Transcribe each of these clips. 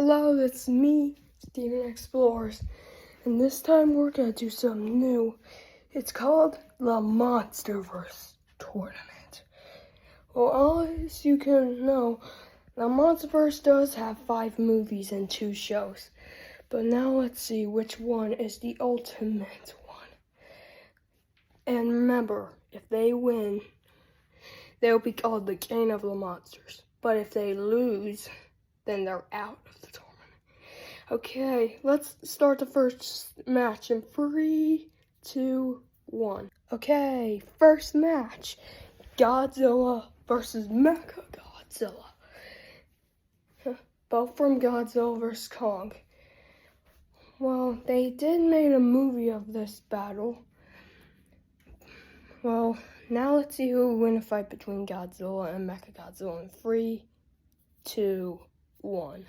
Hello, it's me, Demon Explorers, and this time we're gonna do something new. It's called the Monsterverse Tournament. Well, as you can know, the Monsterverse does have 5 movies and 2 shows. But now let's see which one is the ultimate one. And remember, if they win, they'll be called the King of the Monsters. But if they lose, then they're out of the tournament. Okay, let's start the first match in 3, 2, 1. Okay, first match. Godzilla versus Mechagodzilla. Both from Godzilla vs. Kong. Well, they did make a movie of this battle. Well, now let's see who will win a fight between Godzilla and Mechagodzilla in 3, 2, 1.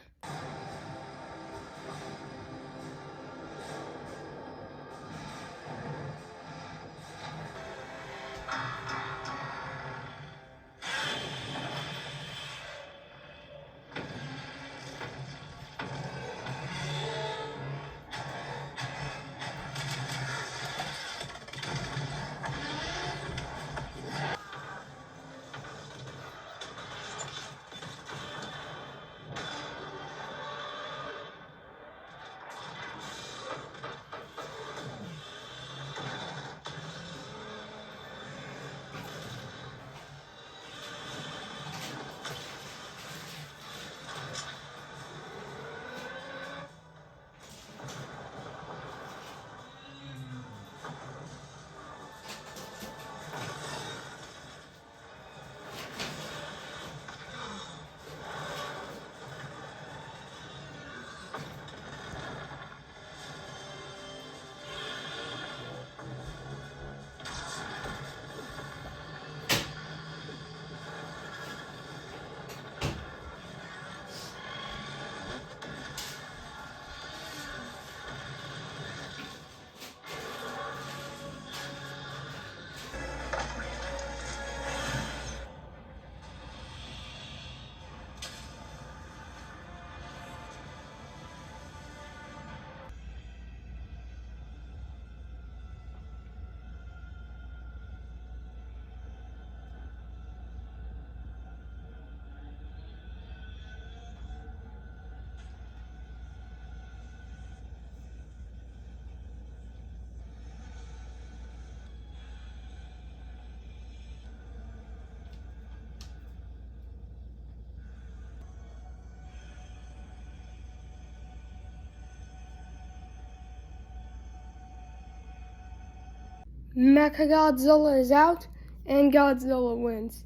Mechagodzilla is out, and Godzilla wins.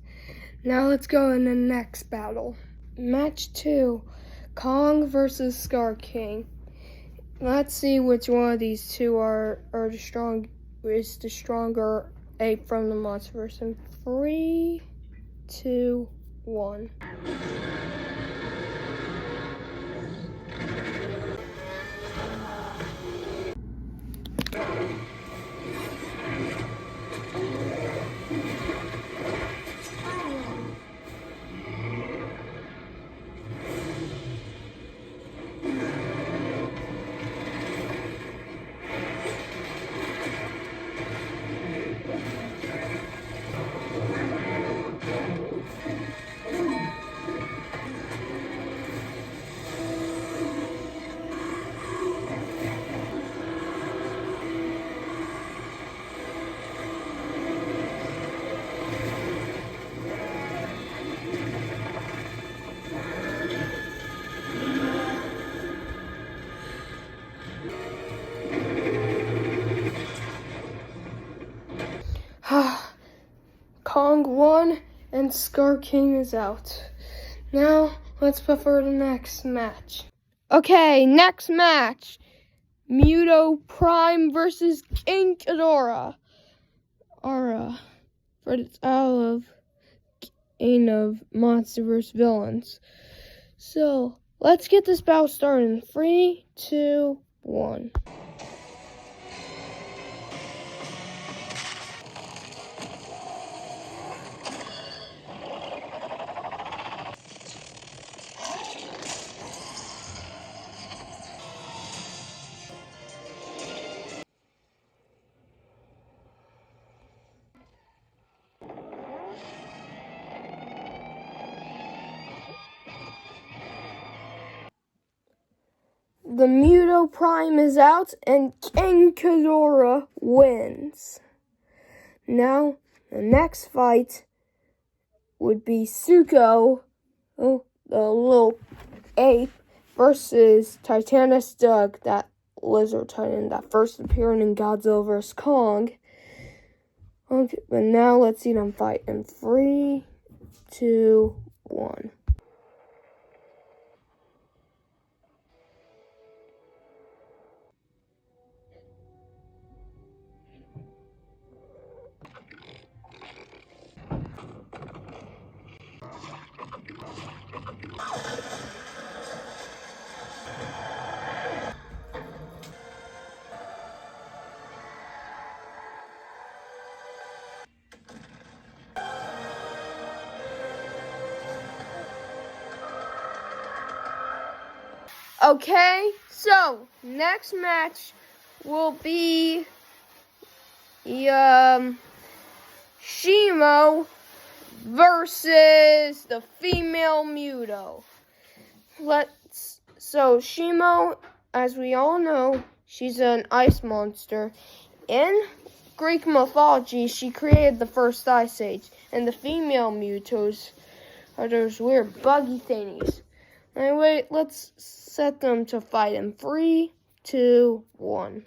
Now let's go in the next battle. Match 2, Kong versus Scar King. Let's see which one of these two the stronger ape from the Monsterverse. In 3, 2, 1. Kong won and Scar King is out. Now let's prepare the next match. Okay, next match. Muto Prime versus King Ghidorah. For the title of King of Monsterverse villains. So let's get this battle started in 3, 2, 1. the Muto Prime is out and King Ghidorah wins. Now, the next fight would be Zuko, the little ape, versus Titanus Doug, that lizard titan that first appeared in Godzilla vs. Kong. Okay, but now let's see them fight in 3, 2, 1. Okay, so next match will be Shimo versus the female Muto. So Shimo, as we all know, she's an ice monster. In Greek mythology, she created the first ice age, and the female Mutos are those weird buggy thingies. Anyway, let's set them to fight in 3, 2, 1.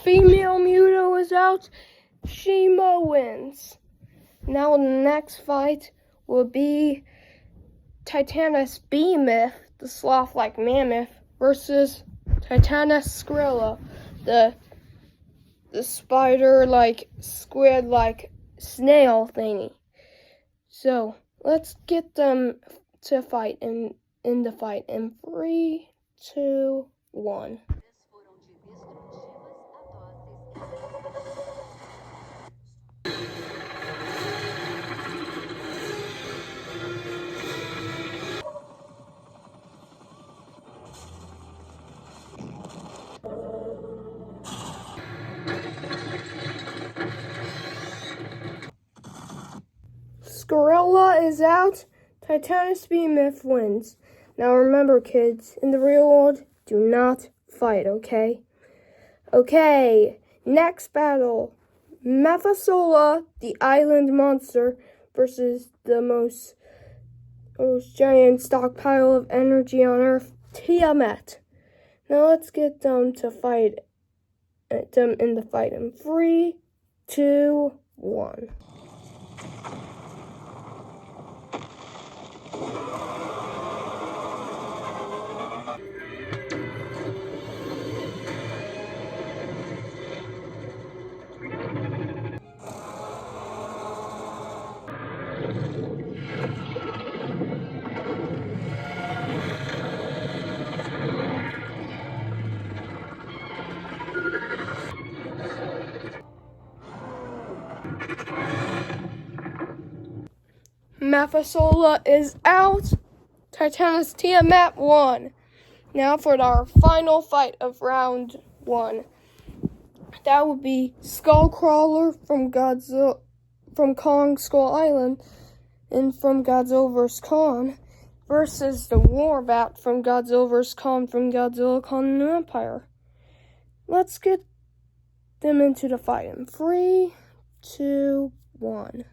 Female Muto is out. Shimo wins. Now the next fight will be Titanus Behemoth, the sloth-like mammoth, versus Titanus Skrilla, the spider-like, squid-like snail thingy. So let's get them to fight in the fight in 3, 2, 1. Skrilla is out. Titanus Behemoth wins. Now remember, kids, in the real world, do not fight, okay? Okay, next battle. Methuselah, the island monster, versus the most giant stockpile of energy on Earth, Tiamat. Now let's get them to fight them in the fight in 3, 2, 1. Methuselah is out. Titanus Tiamat won. Now for our final fight of round 1. That would be Skullcrawler from Kong Skull Island and from Godzilla vs. Kong versus the Warbat from Godzilla vs. Kong from Godzilla Kong New Empire. Let's get them into the fight in 3, 2, 1.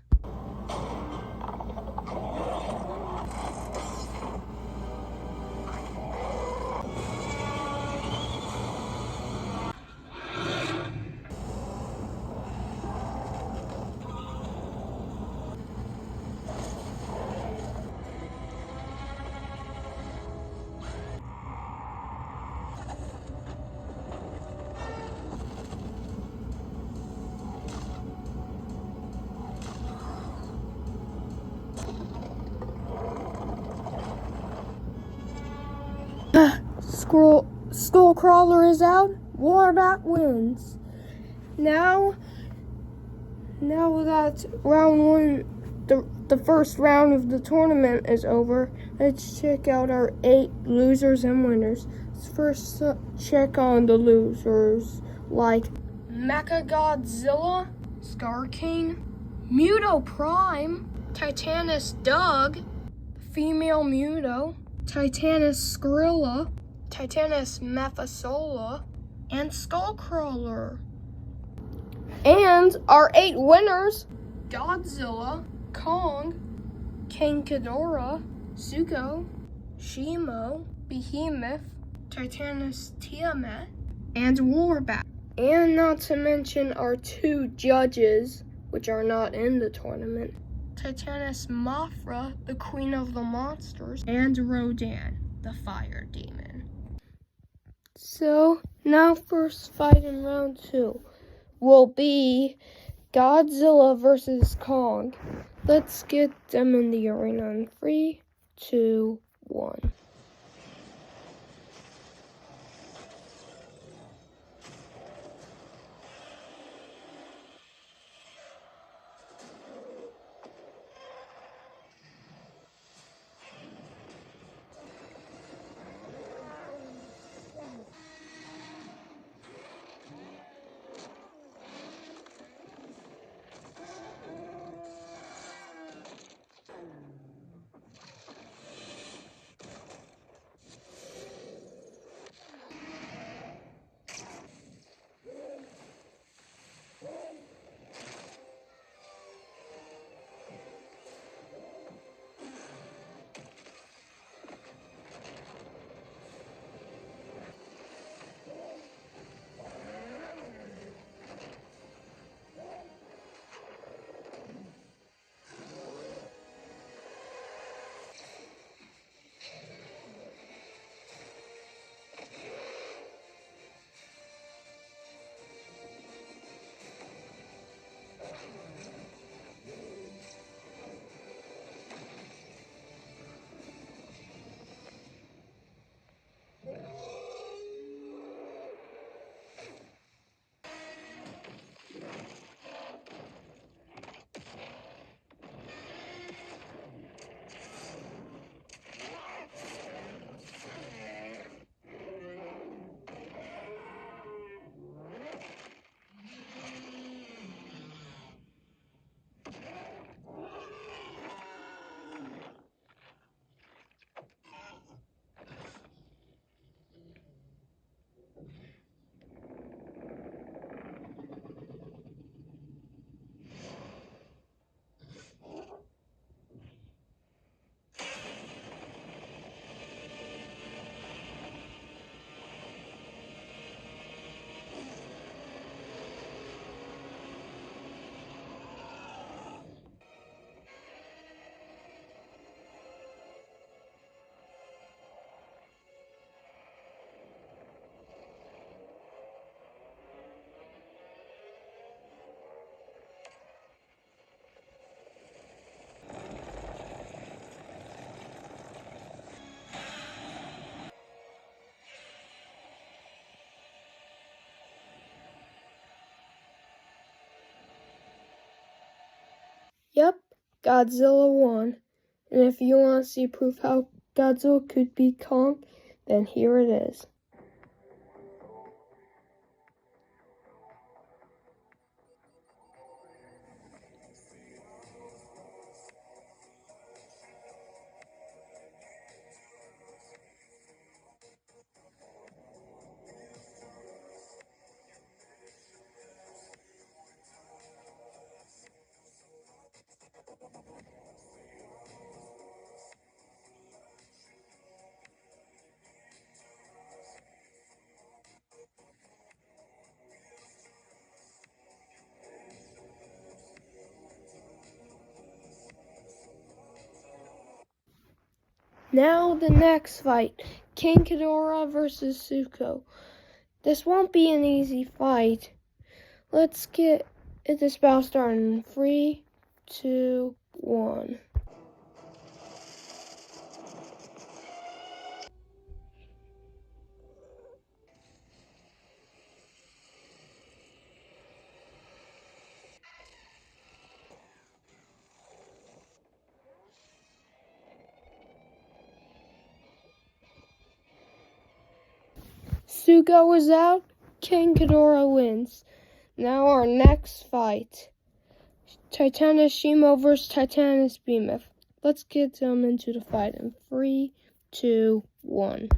Skullcrawler is out, Warbat wins. Now that round one, the first round of the tournament is over, let's check out our 8 losers and winners. Let's first check on the losers, like Mechagodzilla, Scar King, Muto Prime, Titanus Doug, Female Muto, Titanus Skrilla, Titanus Mephisola, and Skullcrawler. And our 8 winners: Godzilla, Kong, King Ghidorah, Zuko, Shimo, Behemoth, Titanus Tiamat, and Warbat. And not to mention our 2 judges, which are not in the tournament: Titanus Mothra, the Queen of the Monsters, and Rodan, the Fire Demon. So, now first fight in round 2 will be Godzilla versus Kong. Let's get them in the arena in 3, 2, 1. Yep, Godzilla won. And if you want to see proof how Godzilla could beat Kong, then here it is. Now the next fight, King Ghidorah versus Zuko. This won't be an easy fight. Let's get this battle started in 3, 2, 1. Zuko is out. King Ghidorah wins. Now our next fight. Titanus Shimo versus Titanus Behemoth. Let's get them into the fight in 3, 2, 1.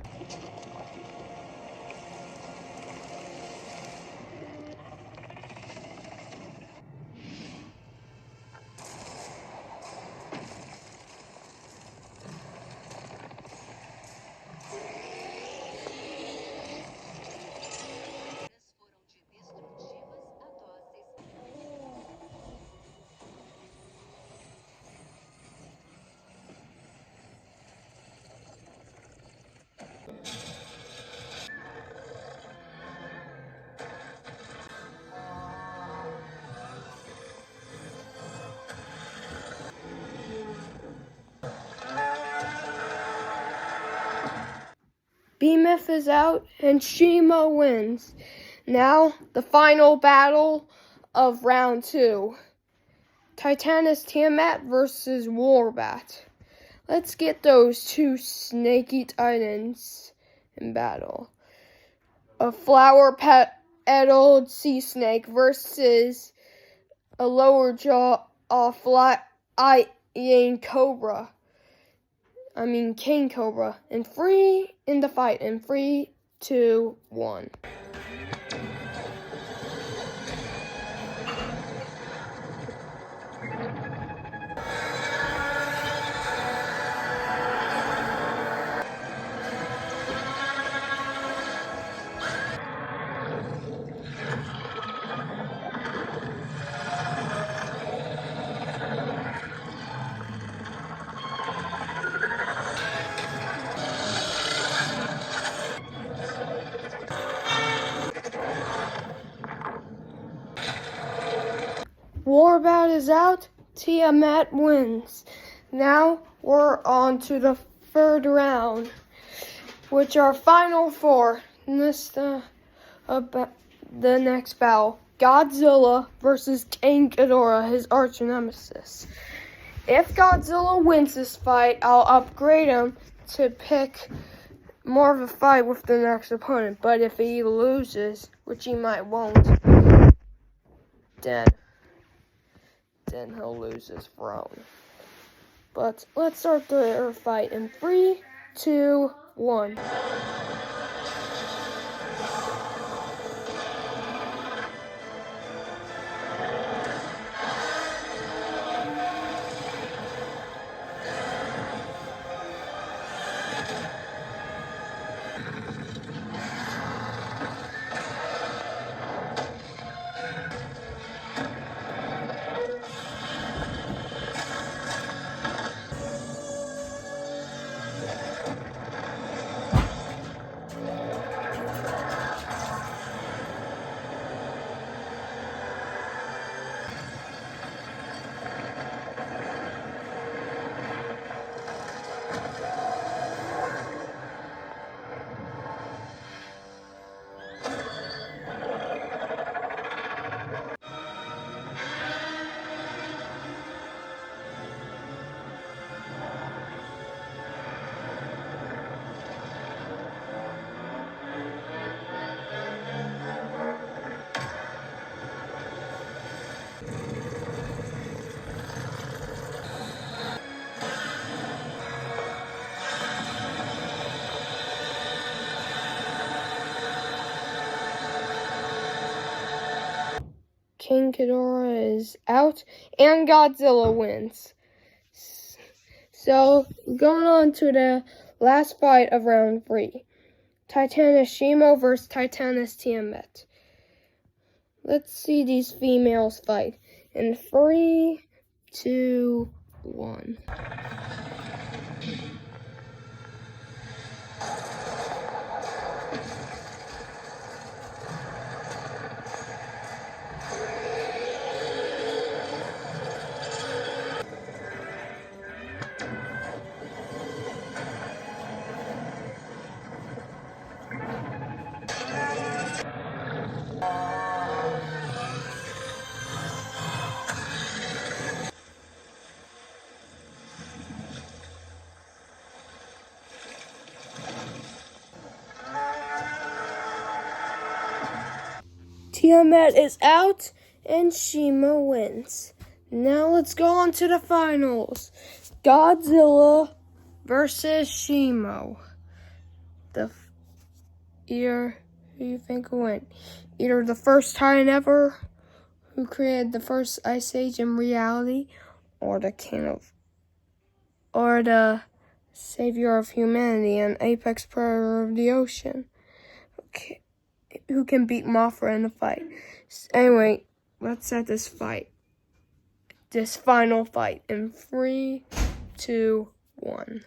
Behemoth is out and Shimo wins. Now, the final battle of round 2. Titanus Tiamat versus Warbat. Let's get those two snaky titans in battle. A flower-petaled sea snake versus a lower jaw flying cobra. King Cobra. In the fight. In 3, 2, 1. Warbat is out. Tiamat wins. Now we're on to the third round, which are final 4. And this the next battle. Godzilla versus King Ghidorah, his arch nemesis. If Godzilla wins this fight, I'll upgrade him to pick more of a fight with the next opponent. But if he loses, which he might won't, then he'll lose his throne. But let's start the fight in 3, 2, 1. King Ghidorah is out, and Godzilla wins. So, going on to the last fight of round 3. Titanus Shimo versus Titanus Tiamat. Let's see these females fight. In 3, 2, 1. Tiamat is out and Shima wins. Now let's go on to the finals. Godzilla versus Shimo. Who do you think will win? Either the first Titan ever who created the first ice age in reality, or the savior of humanity and apex predator of the ocean. Okay. Who can beat Mothra in a fight? Anyway, let's set this final fight in 3, 2, 1.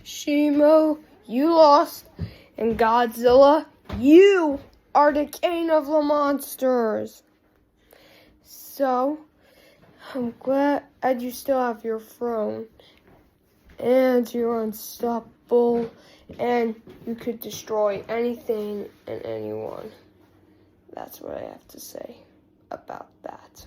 Shimo, you lost, and Godzilla, you are the king of the monsters. So, I'm glad you still have your throne, and you're unstoppable, and you could destroy anything and anyone. That's what I have to say about that.